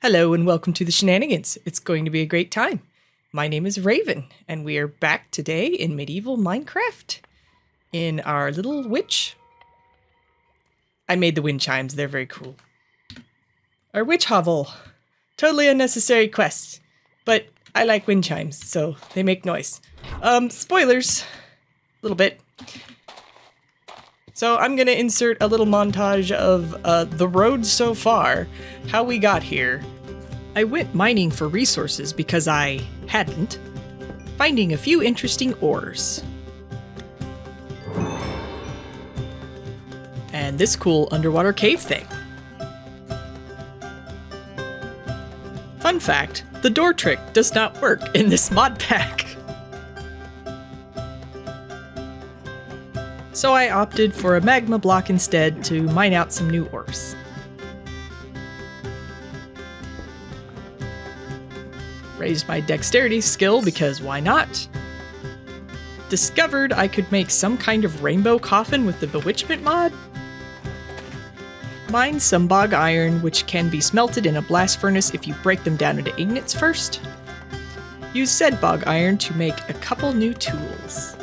Hello and welcome to the Shenanigans. It's going to be a great time. My name is Raven, and we are back today in medieval Minecraft in our little witch. I made the wind chimes. They're very cool. Our witch hovel. Totally unnecessary quest, but I like wind chimes, so they make noise. Spoilers. A little bit. So I'm going to insert a little montage of the road so far, how we got here. I went mining for resources because I hadn't, finding a few interesting ores. And this cool underwater cave thing. Fun fact, the door trick does not work in this mod pack. So I opted for a magma block instead to mine out some new ores. Raised my dexterity skill because why not? Discovered I could make some kind of rainbow coffin with the Bewitchment mod. Mined some bog iron, which can be smelted in a blast furnace if you break them down into ingots first. Used said bog iron to make a couple new tools.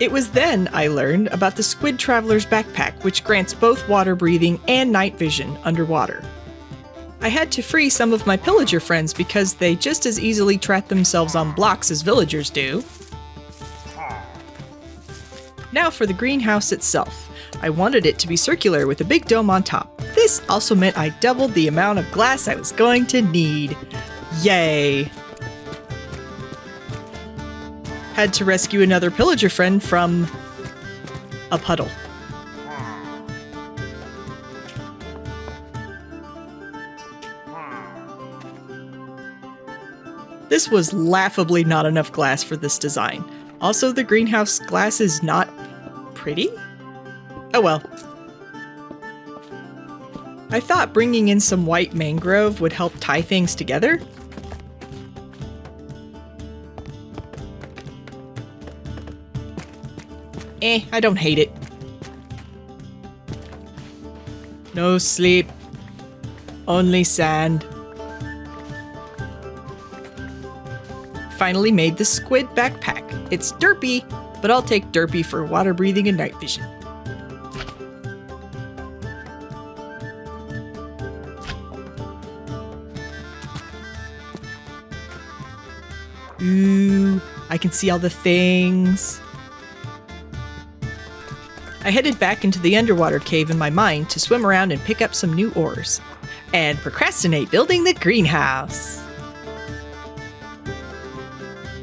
It was then I learned about the Squid Traveler's Backpack, which grants both water breathing and night vision underwater. I had to free some of my pillager friends because they just as easily trap themselves on blocks as villagers do. Now for the greenhouse itself. I wanted it to be circular with a big dome on top. This also meant I doubled the amount of glass I was going to need. Yay! Had to rescue another pillager friend from a puddle. This was laughably not enough glass for this design. Also, the greenhouse glass is not pretty? Oh well. I thought bringing in some white mangrove would help tie things together. I don't hate it. No sleep. Only sand. Finally made the squid backpack. It's derpy, but I'll take derpy for water breathing and night vision. Ooh, I can see all the things. I headed back into the underwater cave in my mind to swim around and pick up some new ores. And procrastinate building the greenhouse.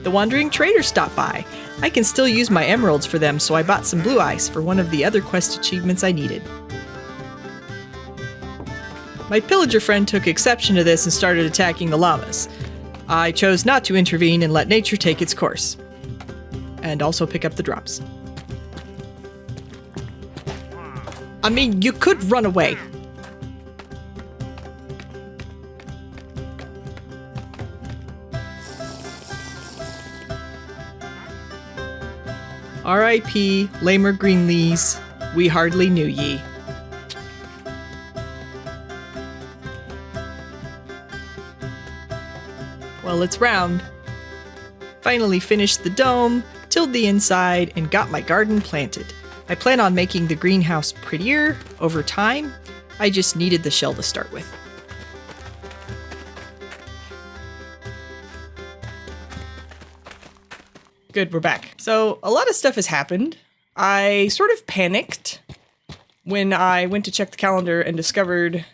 The wandering trader stopped by. I can still use my emeralds for them, so I bought some blue ice for one of the other quest achievements I needed. My pillager friend took exception to this and started attacking the llamas. I chose not to intervene and let nature take its course. And also pick up the drops. I mean, you could run away. R.I.P. Lamer Greenlees, we hardly knew ye. Well, it's round. Finally finished the dome, tilled the inside, and got my garden planted. I plan on making the greenhouse prettier over time. I just needed the shell to start with. Good, we're back. So a lot of stuff has happened. I sort of panicked when I went to check the calendar and discovered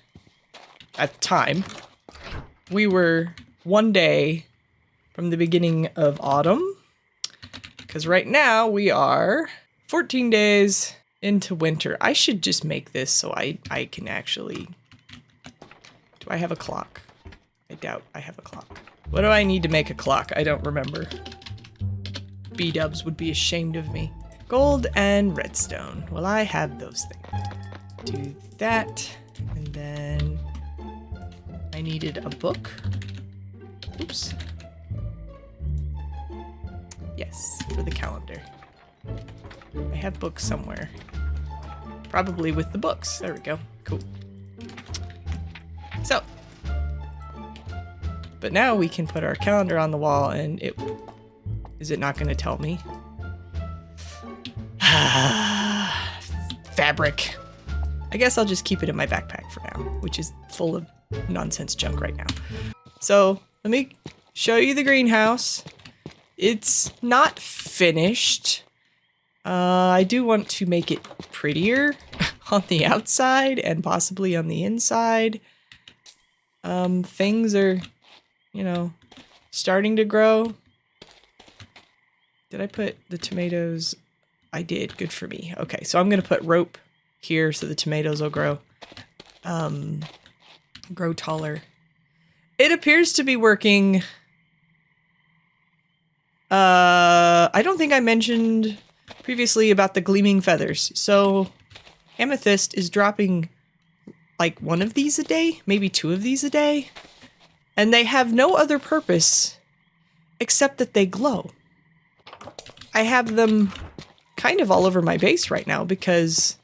at the time we were one day from the beginning of autumn. Because right now we are 14 days into winter. I should just make this so I can actually... Do I have a clock? I doubt I have a clock. What do I need to make a clock? I don't remember. B-dubs would be ashamed of me. Gold and redstone. Well, I have those things. Do that. And then I needed a book. Oops. Yes, for the calendar. I have books somewhere. Probably with the books. There we go. Cool. So, but now we can put our calendar on the wall and is it not going to tell me? Fabric. I guess I'll just keep it in my backpack for now, which is full of nonsense junk right now. So let me show you the greenhouse. It's not finished. I do want to make it prettier on the outside and possibly on the inside. Things are, you know, starting to grow. Did I put the tomatoes? I did. Good for me. Okay, so I'm going to put rope here so the tomatoes will grow taller. It appears to be working. I don't think I mentioned previously about the gleaming feathers. So Amethyst is dropping like one of these a day, maybe two of these a day. And they have no other purpose except that they glow. I have them kind of all over my base right now because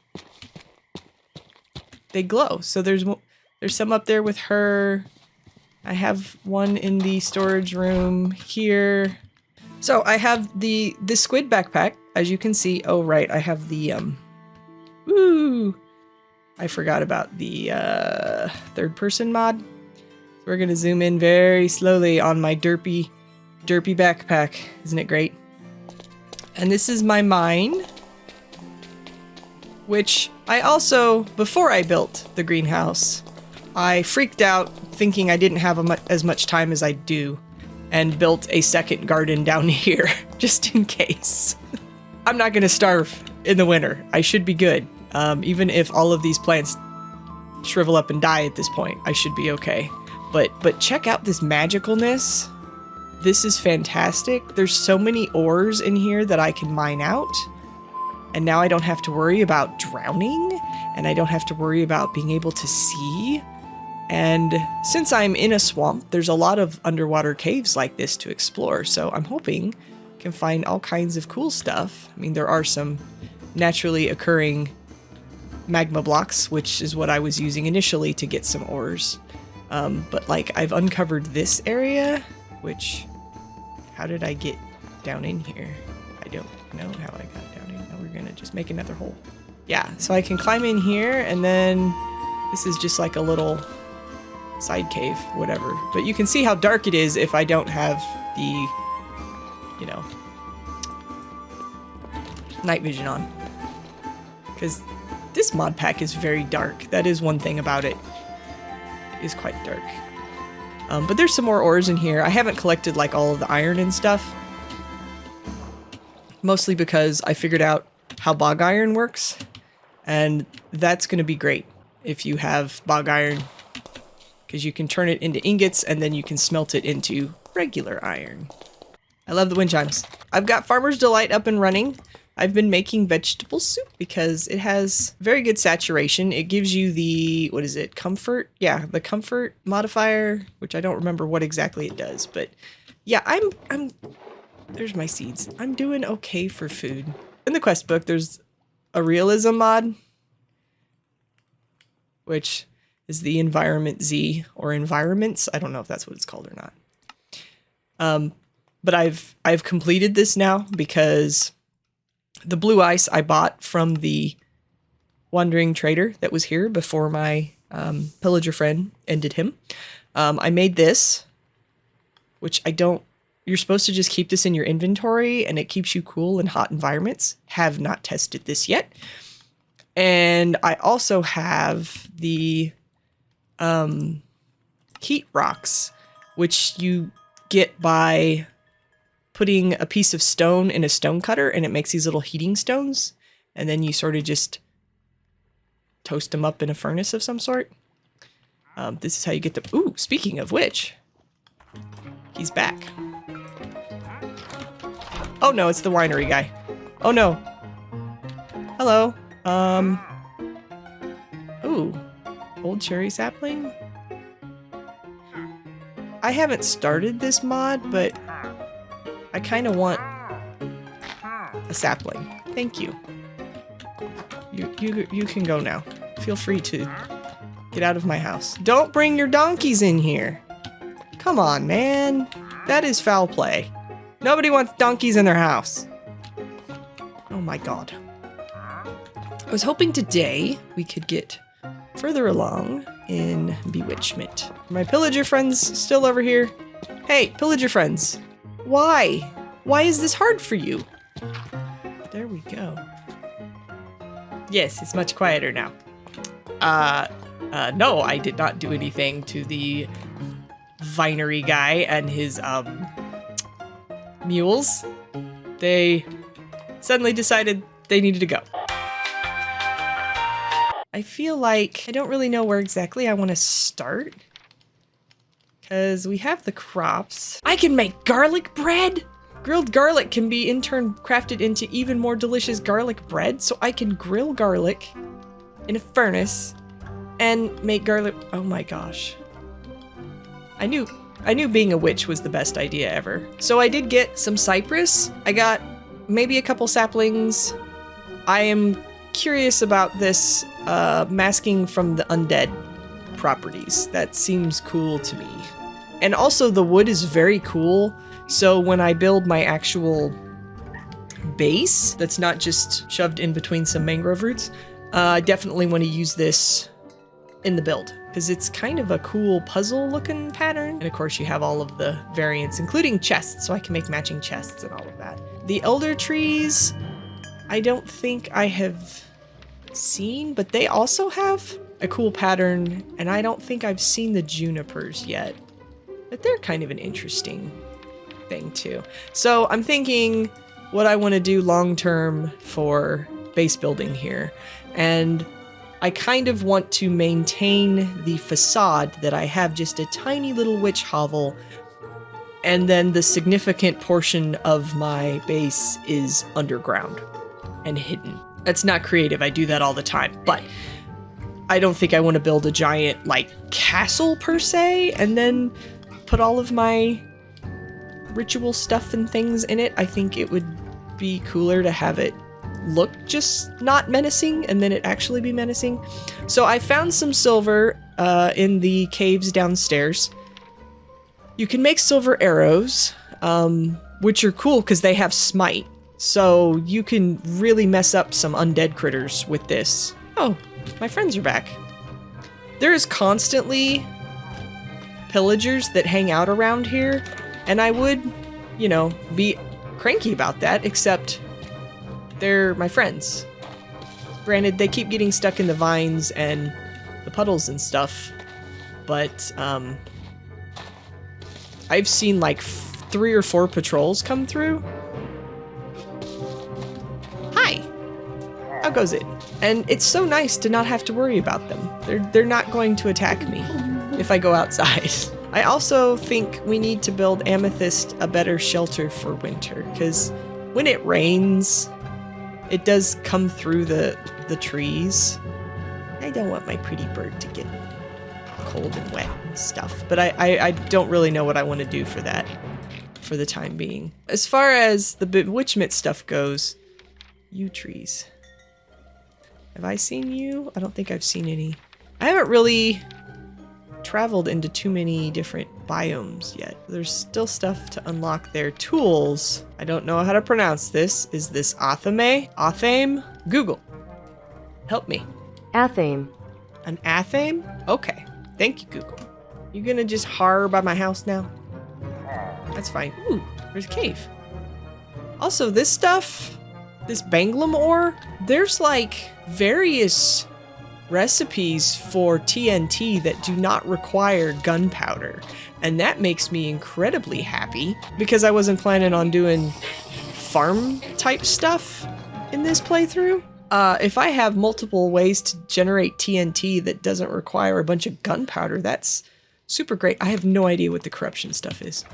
they glow. So there's some up there with her. I have one in the storage room here. So I have the squid backpack, as you can see. Oh, right. I have the, I forgot about the third person mod. We're going to zoom in very slowly on my derpy backpack. Isn't it great? And this is my mine, which I also, before I built the greenhouse, I freaked out thinking I didn't have as much time as I do and built a second garden down here just in case. I'm not going to starve in the winter. I should be good. Even if all of these plants shrivel up and die at this point, I should be okay. But check out this magicalness. This is fantastic. There's so many ores in here that I can mine out. And now I don't have to worry about drowning. And I don't have to worry about being able to see. And since I'm in a swamp, there's a lot of underwater caves like this to explore. So I'm hoping I can find all kinds of cool stuff. I mean, there are some naturally occurring magma blocks, which is what I was using initially to get some ores. But like I've uncovered this area, which, how did I get down in here? I don't know how I got down in. Now we're gonna just make another hole. Yeah, so I can climb in here and then this is just like a little side cave, whatever. But you can see how dark it is if I don't have the, you know, night vision on. Because this mod pack is very dark. That is one thing about it. It is quite dark. But there's some more ores in here. I haven't collected like all of the iron and stuff. Mostly because I figured out how bog iron works. And that's going to be great if you have bog iron. Because you can turn it into ingots and then you can smelt it into regular iron. I love the wind chimes. I've got Farmer's Delight up and running. I've been making vegetable soup because it has very good saturation. It gives you the, what is it, comfort? Yeah, the comfort modifier, which I don't remember what exactly it does. But yeah, I'm there's my seeds. I'm doing okay for food. In the quest book, there's a realism mod, which is the Environment Z or Environments. I don't know if that's what it's called or not. But I've completed this now because the blue ice I bought from the wandering trader that was here before my pillager friend ended him. I made this, which you're supposed to just keep this in your inventory and it keeps you cool in hot environments. Have not tested this yet. And I also have the heat rocks, which you get by putting a piece of stone in a stone cutter and it makes these little heating stones. And then you sort of just toast them up in a furnace of some sort. This is how you get the... Ooh, speaking of which, he's back. Oh no, it's the winery guy. Oh no. Hello. Ooh, old cherry sapling. I haven't started this mod, but I kind of want a sapling. Thank you. You can go now. Feel free to Get out of my house. Don't bring your donkeys in here. Come on, man. That is foul play. Nobody wants donkeys in their house. Oh my god. I was hoping today we could get further along in Bewitchment. Are my pillager friends still over here? Hey, pillager friends. Why? Why is this hard for you? There we go. Yes, it's much quieter now. No, I did not do anything to the Winery Guy and his, mules. They suddenly decided they needed to go. I feel like I don't really know where exactly I want to start. Because we have the crops. I can make garlic bread! Grilled garlic can be in turn crafted into even more delicious garlic bread, so I can grill garlic in a furnace and make garlic. Oh my gosh. I knew being a witch was the best idea ever. So I did get some cypress. I got maybe a couple saplings. I am curious about this masking from the undead properties. That seems cool to me. And also the wood is very cool. So when I build my actual base, that's not just shoved in between some mangrove roots, I definitely want to use this in the build because it's kind of a cool puzzle looking pattern. And of course you have all of the variants, including chests, so I can make matching chests and all of that. The elder trees, I don't think I have seen, but they also have a cool pattern, and I don't think I've seen the junipers yet, but they're kind of an interesting thing too. So I'm thinking what I want to do long term for base building here, and I kind of want to maintain the facade that I have just a tiny little witch hovel, and then the significant portion of my base is underground and hidden. That's not creative, I do that all the time, but I don't think I want to build a giant like castle per se and then put all of my ritual stuff and things in it. I think it would be cooler to have it look just not menacing and then it actually be menacing. So I found some silver in the caves downstairs. You can make silver arrows, which are cool because they have smite. So you can really mess up some undead critters with this. Oh, my friends are back. There is constantly pillagers that hang out around here, and I would, you know, be cranky about that, except they're my friends. Granted, they keep getting stuck in the vines and the puddles and stuff, but I've seen like 3 or 4 patrols come through. Hi! How goes it? And it's so nice to not have to worry about them. They're not going to attack me if I go outside. I also think we need to build Amethyst a better shelter for winter, because when it rains, it does come through the trees. I don't want my pretty bird to get cold and wet and stuff, but I don't really know what I want to do for that for the time being. As far as the Bewitchment stuff goes, yew trees. Have I seen you? I don't think I've seen any. I haven't really traveled into too many different biomes yet. There's still stuff to unlock their tools. I don't know how to pronounce this. Is this Athame? Athame? Google. Help me. Athame. An Athame? Okay. Thank you, Google. You gonna just horror by my house now? That's fine. Ooh, there's a cave. Also, this stuff, this Banglum ore, there's like various recipes for TNT that do not require gunpowder. And that makes me incredibly happy because I wasn't planning on doing farm type stuff in this playthrough. If I have multiple ways to generate TNT that doesn't require a bunch of gunpowder, that's super great. I have no idea what the corruption stuff is,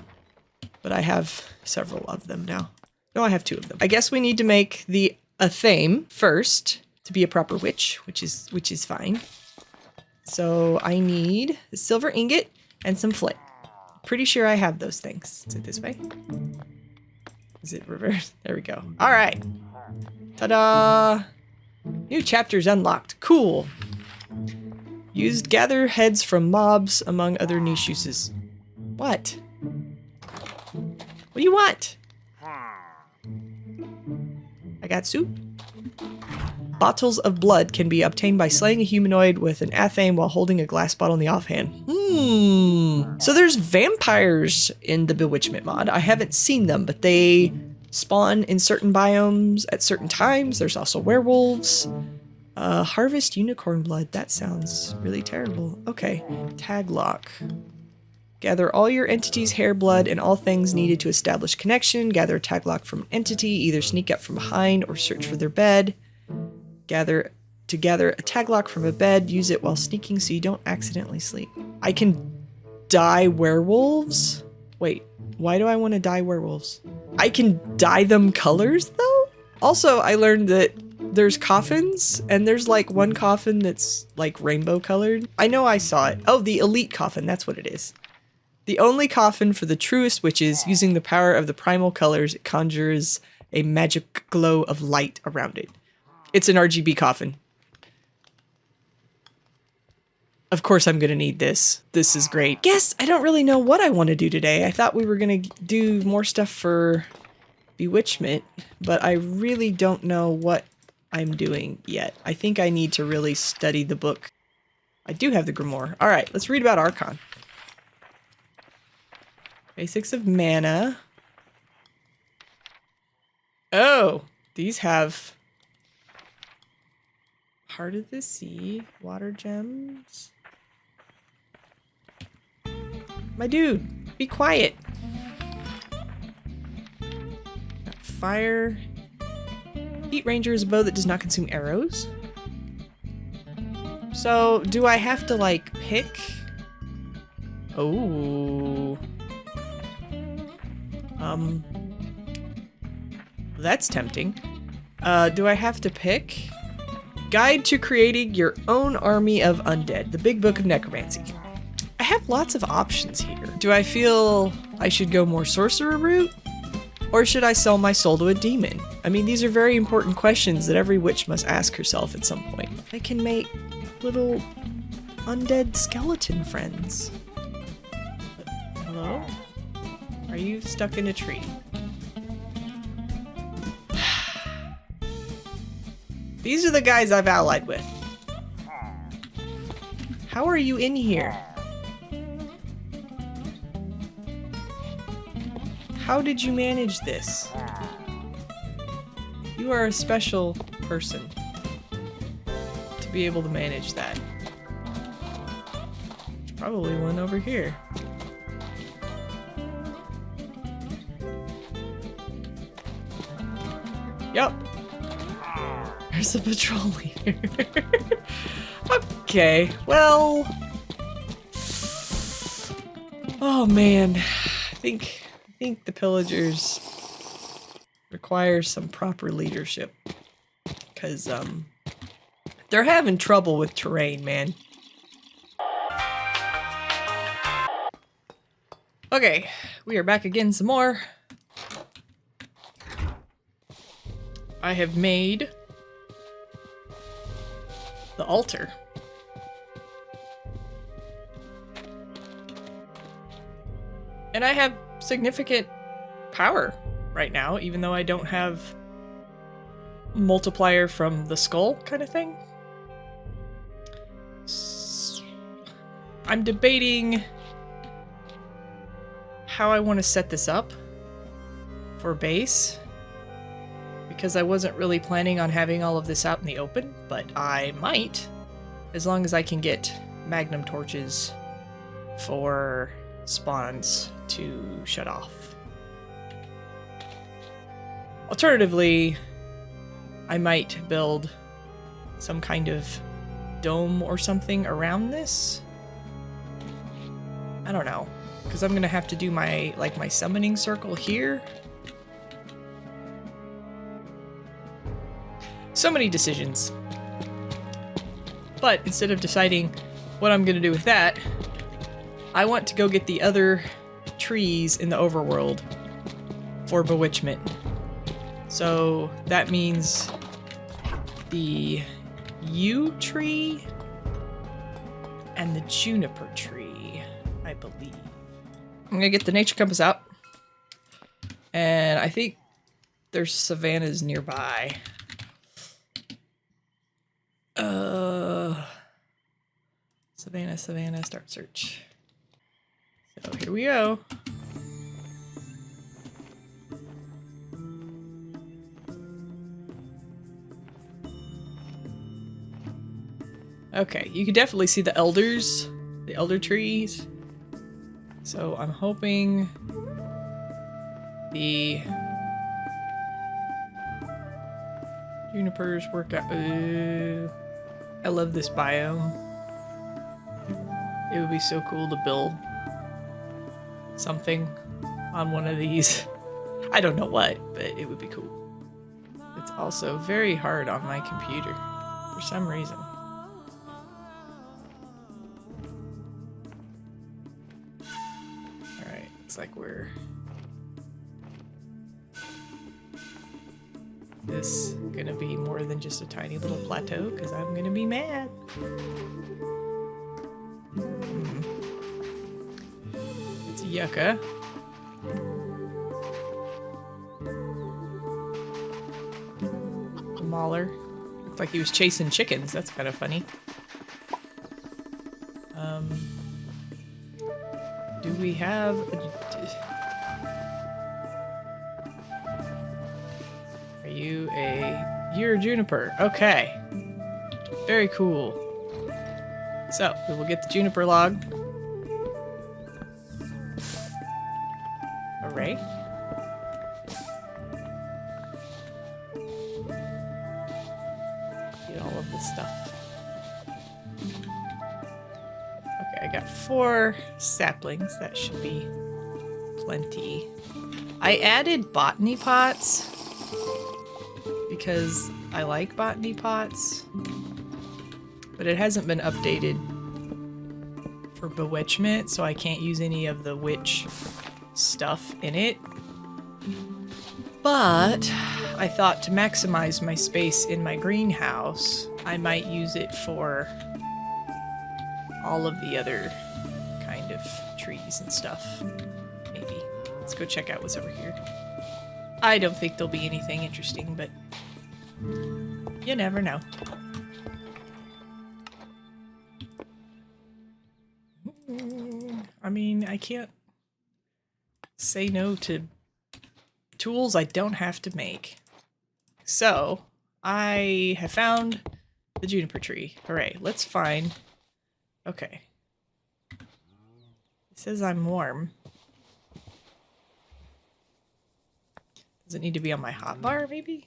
but I have several of them now. No, I have 2 of them. I guess we need to make the Athame first to be a proper witch, which is fine. So I need the silver ingot and some flint. Pretty sure I have those things. Is it this way? Is it reverse? There we go. All right. Ta-da! New chapters unlocked. Cool. Used gather heads from mobs, among other niche uses. What? What do you want? I got soup. Bottles of blood can be obtained by slaying a humanoid with an athame while holding a glass bottle in the offhand. So there's vampires in the Bewitchment mod. I haven't seen them, but they spawn in certain biomes at certain times. There's also werewolves. Harvest unicorn blood. That sounds really terrible. Okay. Tag lock. Gather all your entity's hair, blood, and all things needed to establish connection. Gather a tag lock from an entity. Either sneak up from behind or search for their bed. Gather a tag lock from a bed. Use it while sneaking so you don't accidentally sleep. I can dye werewolves? Wait, why do I want to dye werewolves? I can dye them colors, though? Also, I learned that there's coffins, and there's like one coffin that's like rainbow colored. I know I saw it. Oh, the elite coffin, that's what it is. The only coffin for the truest witches. Using the power of the primal colors, it conjures a magic glow of light around it. It's an RGB coffin. Of course I'm gonna need this. This is great. Guess I don't really know what I want to do today. I thought we were gonna do more stuff for Bewitchment, but I really don't know what I'm doing yet. I think I need to really study the book. I do have the Grimoire. All right, let's read about Archon. Basics of mana. Oh, these have Heart of the Sea, water gems. My dude, be quiet. Fire. Heat Ranger is a bow that does not consume arrows. So, do I have to, like, pick? Oh. That's tempting. Do I have to pick? Guide to creating your own army of undead. The Big Book of Necromancy. I have lots of options here. Do I feel I should go more sorcerer route? Or should I sell my soul to a demon? I mean, these are very important questions that every witch must ask herself at some point. I can make little undead skeleton friends. Hello? Are you stuck in a tree? These are the guys I've allied with. How are you in here? How did you manage this? You are a special person to be able to manage that. There's probably one over here. Yep. There's a patrol leader. Okay, well. Oh man, I think the Pillagers require some proper leadership, because they're having trouble with terrain, man. Okay, we are back again some more. I have made the altar. And I have significant power right now, even though I don't have multiplier from the skull kind of thing. I'm debating how I want to set this up for base, because I wasn't really planning on having all of this out in the open, but I might, as long as I can get magnum torches for spawns to shut off. Alternatively, I might build some kind of dome or something around this. I don't know, because I'm gonna have to do my summoning circle here. So many decisions. But instead of deciding what I'm gonna do with that, I want to go get the other trees in the overworld for Bewitchment. So that means the yew tree and the juniper tree, I believe. I'm gonna get the nature compass out. And I think there's savannas nearby. Savannah, start search. So here we go. Okay, you can definitely see the elders, the elder trees. So I'm hoping the junipers work out. I love this biome. It would be so cool to build something on one of these. I don't know what, but it would be cool. It's also very hard on my computer for some reason. Alright, looks like we're... This gonna be more than just a tiny little plateau, because I'm gonna be mad. It's a yucca. A mauler. Looked like he was chasing chickens. That's kind of funny. Do we have... You're a juniper. Okay. Very cool. So, we will get the juniper log. Hooray. Get all of this stuff. Okay, I got 4 saplings. That should be plenty. I added botany pots because I like botany pots, but it hasn't been updated for Bewitchment, so I can't use any of the witch stuff in it. But I thought to maximize my space in my greenhouse, I might use it for all of the other kind of trees and stuff. Maybe. Let's go check out what's over here. I don't think there'll be anything interesting, but you never know. I mean, I can't say no to tools I don't have to make. So, I have found the juniper tree. Hooray. Let's find... Okay. It says I'm warm. Does it need to be on my hotbar, maybe?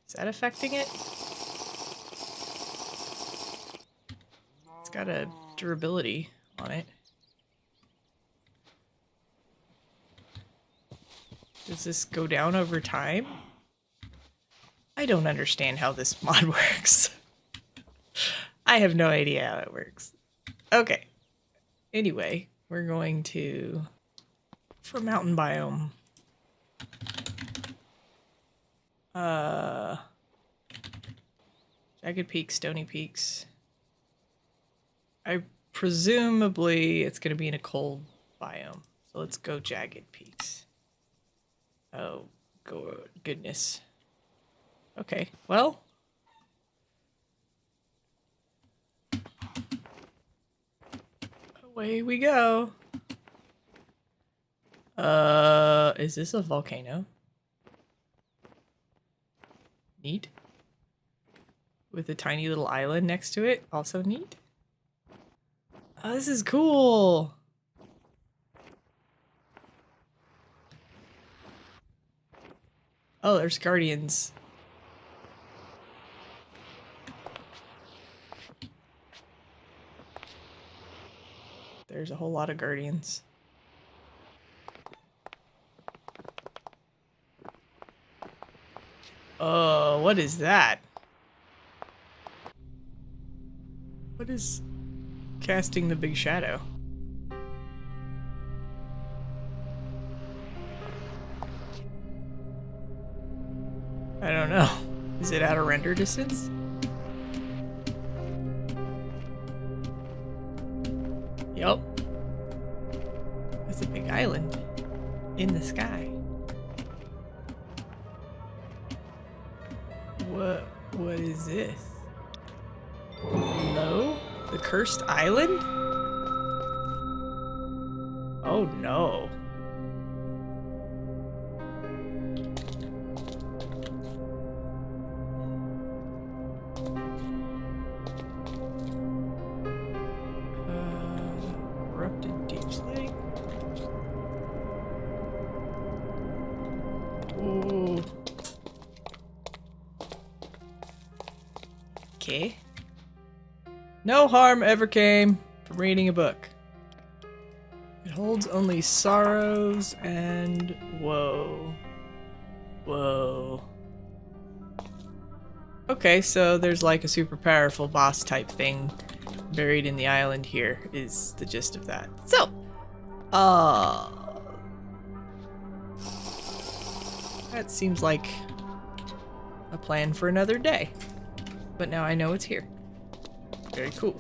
Is that affecting it? It's got a durability on it. Does this go down over time? I don't understand how this mod works. I have no idea how it works. Okay. Anyway, we're going to... For mountain biome. Jagged Peaks, Stony Peaks. Presumably it's gonna be in a cold biome. So let's go Jagged Peaks. Oh, goodness. Okay, well. Away we go. Is this a volcano? Neat. With a tiny little island next to it. Also neat. Oh, this is cool. Oh, there's guardians. There's a whole lot of guardians. Oh, what is that? What is casting the big shadow? I don't know. Is it out of render distance? Yup. That's a big island in the sky. What is this? Hello? The cursed island? Oh no. Corrupted deep slate. Ooh. Okay. No harm ever came from reading a book. It holds only sorrows and woe. Whoa. Okay, so there's like a super powerful boss type thing buried in the island here, is the gist of that. So, that seems like a plan for another day. But now I know it's here. Very cool.